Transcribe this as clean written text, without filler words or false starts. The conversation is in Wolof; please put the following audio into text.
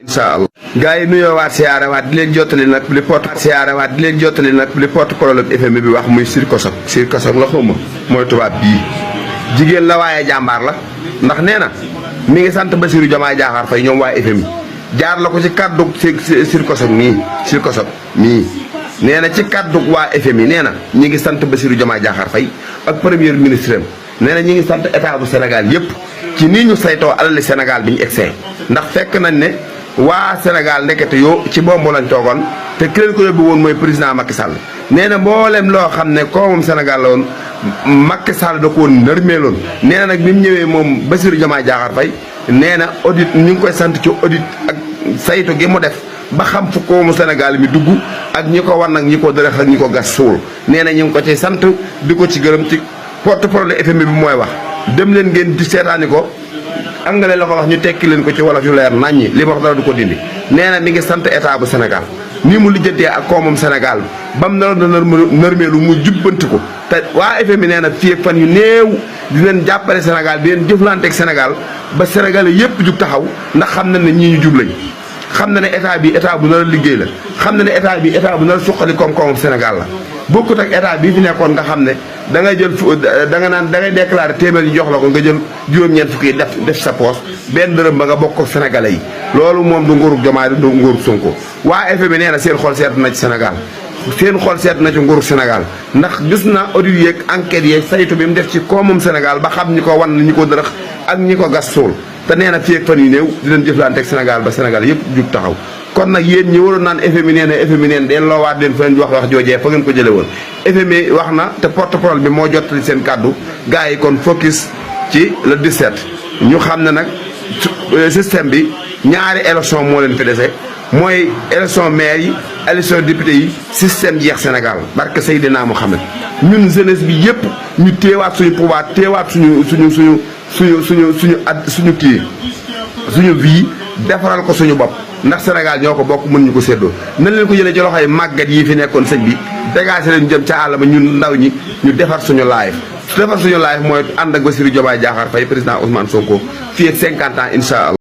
inshallah gaay yi nuyoo waat siyaare waat di leen jottali nag li porte problème FMI bi wax muy Sirkosok la xawma mooy tubaab bii jigéen la waaye jàmbaar la ndax nee na mi ngi sant Bassirou Diomaye Diakhar Faye ñoom waa FMI jaar la ko ci kaddu Sirkosok mii nee na ci kaddu waa FMI nee na ñi ngi sant Bassirou Diomaye Diakhar Faye ak premier ministre am nee na ñi ngi sant état bu Sénégal yépp ci nii ñu saytoo alali Sénégal bi ñu egsee ndax fekk nañ ne waa Sénégal ndekete yoo ci bombu lañ toogoon te ki leen ko yóbbu woon mooy président Macky Sall nee na mboolem loo xam ne koo moom Sénégal la woon Macky Sall da ko woon nërmeeloon nee na nag bi mu ñëwee moom Bassirou Diomaye Diakhar Faye nee na audit ñu ngi koy sant ci audit ak saytu gi mu def ba xam fu koomu Sénégal mi dugg ak ñi ko war nag ñi ko dërëx ak ñi ko gas suul nee na ñu ngi ko ci sant di ko ci gërëm ci porte-parole FMI bi mooy wax dem leen ngeen di seetaani ko angale la ko wax ñu tekki leen ko ci wolof yu leer naññi li ma wax dara du ko dindi nee na mi ngi sant état bu Sénégal nii mu lijjantee ak koomam Sénégal bam naroon na nërmeelu mu jubbanti ko te waa FMI nee na fii ak fan yu néew di leen jàppale Sénégal di leen jëflanteeg Sénégal ba Sénégal yépp jug taxaw ndax xam na ne ñii ñu jub lañ xam na ne état bi état bu nar a liggéey la xam na ne état bi état bu nar a suqali koom-koomam Sénégal la bokkut ak état bii fi nekkoon nga xam ne da ngay jël da ngay déclaré téeméer ñu jox la ko nga jël juróom-ñeent fukki def sa poos benn dërëm ba nga bokk ak sénégalais yi loolu moom du nguurug Diomaye du nguurug Sonko waa FMI nee na seen xol seet na ci Sénégal seen xol seet na ci nguurug Sénégal ndax gis na audit yeeg enquête yeeg saytu bi mu def ci koomam Sénégal ba xam ñi ko wan ñi ko dërëx ak ñi ko gas suul te nee na fii ak fan yu néew di leen jëflante ak Sénégal ba Sénégal yëpp jug taxaw kon nag yéen ñi waroon naan FMI nee na FMI neen deen loo waat leen fa leen wax joojee fa ngeen ko jële woon FMI wax na te porte-parole bi moo jottali seen kàddu gars yi kon focus ci le 17 ñu xam ne nag système bi ñaari élection moo leen fi dese mooy élection maire yi élection député yi système jeex Sénégal barke Seydina Mohamed ñun jeunesse bi yépp ñu téewaat suñu pouvoir téewaat suñu kii suñu vie defaral ko suñu bopp ndax Sénégal ñoo ko bokk mën ñu ko séddoo nañ leen ko jëlee ci loxoy màggat yi fi nekkoon sëñ bi dégagé leen jëm ca àll ba ñun ndaw ñi ñu defar suñu live mooy ànd ak Bassirou Diomaye Diakhar Faye président Ousmane Sonko fii ak 50 ans incha allah